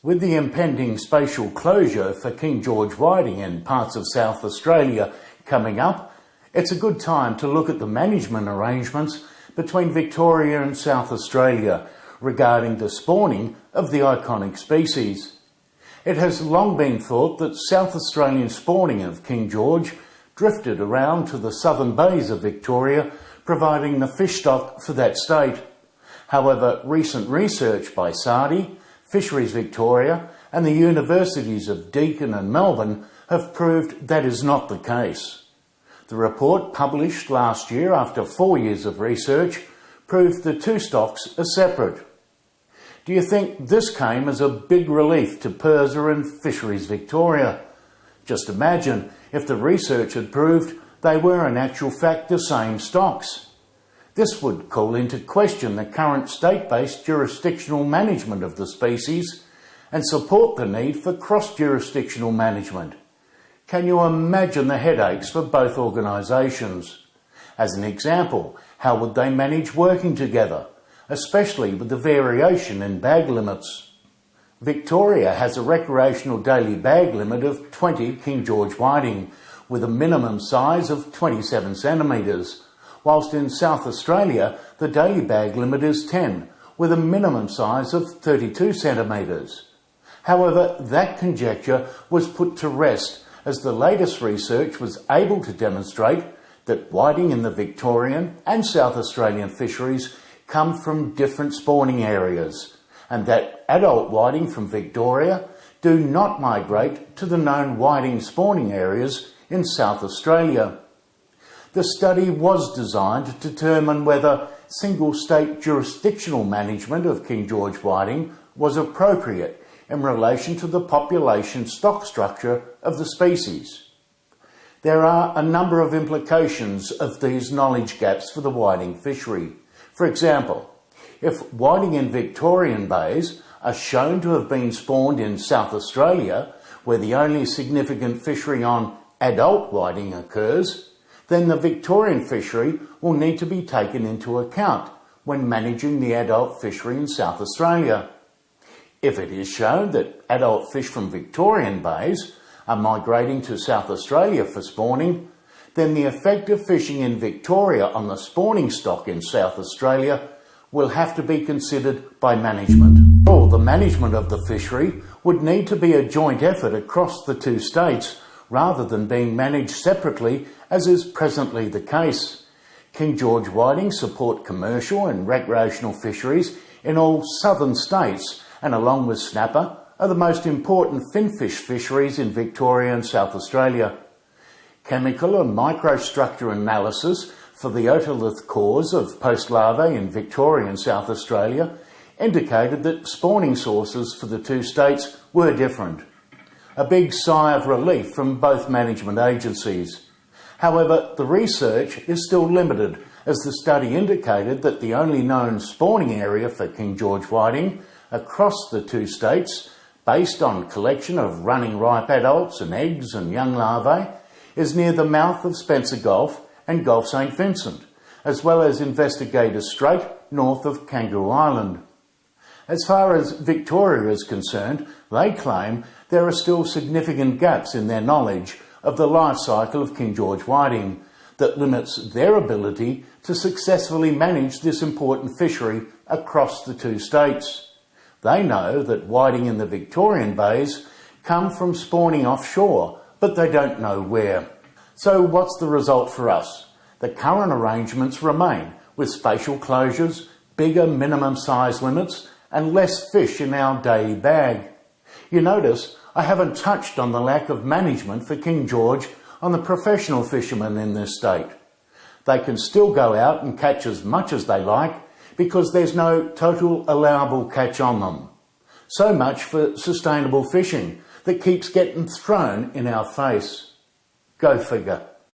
With the impending spatial closure for King George whiting in parts of South Australia coming up, it's a good time to look at the management arrangements between Victoria and South Australia regarding the spawning of the iconic species. It has long been thought that South Australian spawning of King George drifted around to the southern bays of Victoria, providing the fish stock for that state. However, recent research by SARDI, Fisheries Victoria and the universities of Deakin and Melbourne have proved that is not the case. The report, published last year after 4 years of research, proved the two stocks are separate. Do you think this came as a big relief to PIRSA and Fisheries Victoria? Just imagine if the research had proved they were in actual fact the same stocks. This would call into question the current state-based jurisdictional management of the species and support the need for cross-jurisdictional management. Can you imagine the headaches for both organisations? As an example, how would they manage working together, especially with the variation in bag limits? Victoria has a recreational daily bag limit of 20 King George whiting, with a minimum size of 27 centimetres, whilst in South Australia the daily bag limit is 10, with a minimum size of 32 centimetres. However, that conjecture was put to rest as the latest research was able to demonstrate that whiting in the Victorian and South Australian fisheries come from different spawning areas, and that adult whiting from Victoria do not migrate to the known whiting spawning areas in South Australia. The study was designed to determine whether single-state jurisdictional management of King George whiting was appropriate in relation to the population stock structure of the species. There are a number of implications of these knowledge gaps for the whiting fishery. For example, if whiting in Victorian bays are shown to have been spawned in South Australia, where the only significant fishery on adult whiting occurs, then the Victorian fishery will need to be taken into account when managing the adult fishery in South Australia. If it is shown that adult fish from Victorian bays are migrating to South Australia for spawning, then the effect of fishing in Victoria on the spawning stock in South Australia will have to be considered by management. Or the management of the fishery would need to be a joint effort across the two states, rather than being managed separately as is presently the case. King George whiting support commercial and recreational fisheries in all southern states, and along with snapper are the most important finfish fisheries in Victoria and South Australia. Chemical and microstructure analysis for the otolith cores of post-larvae in Victoria and South Australia indicated that spawning sources for the two states were different. A big sigh of relief from both management agencies. However, the research is still limited, as the study indicated that the only known spawning area for King George whiting across the two states, based on collection of running ripe adults and eggs and young larvae, is near the mouth of Spencer Gulf and Gulf St Vincent, as well as Investigator Strait north of Kangaroo Island. As far as Victoria is concerned, they claim there are still significant gaps in their knowledge of the life cycle of King George whiting that limits their ability to successfully manage this important fishery across the two states. They know that whiting in the Victorian bays come from spawning offshore, but they don't know where. So what's the result for us? The current arrangements remain, with spatial closures, bigger minimum size limits, and less fish in our daily bag. You notice I haven't touched on the lack of management for King George on the professional fishermen in this state. They can still go out and catch as much as they like because there's no total allowable catch on them. So much for sustainable fishing that keeps getting thrown in our face. Go figure.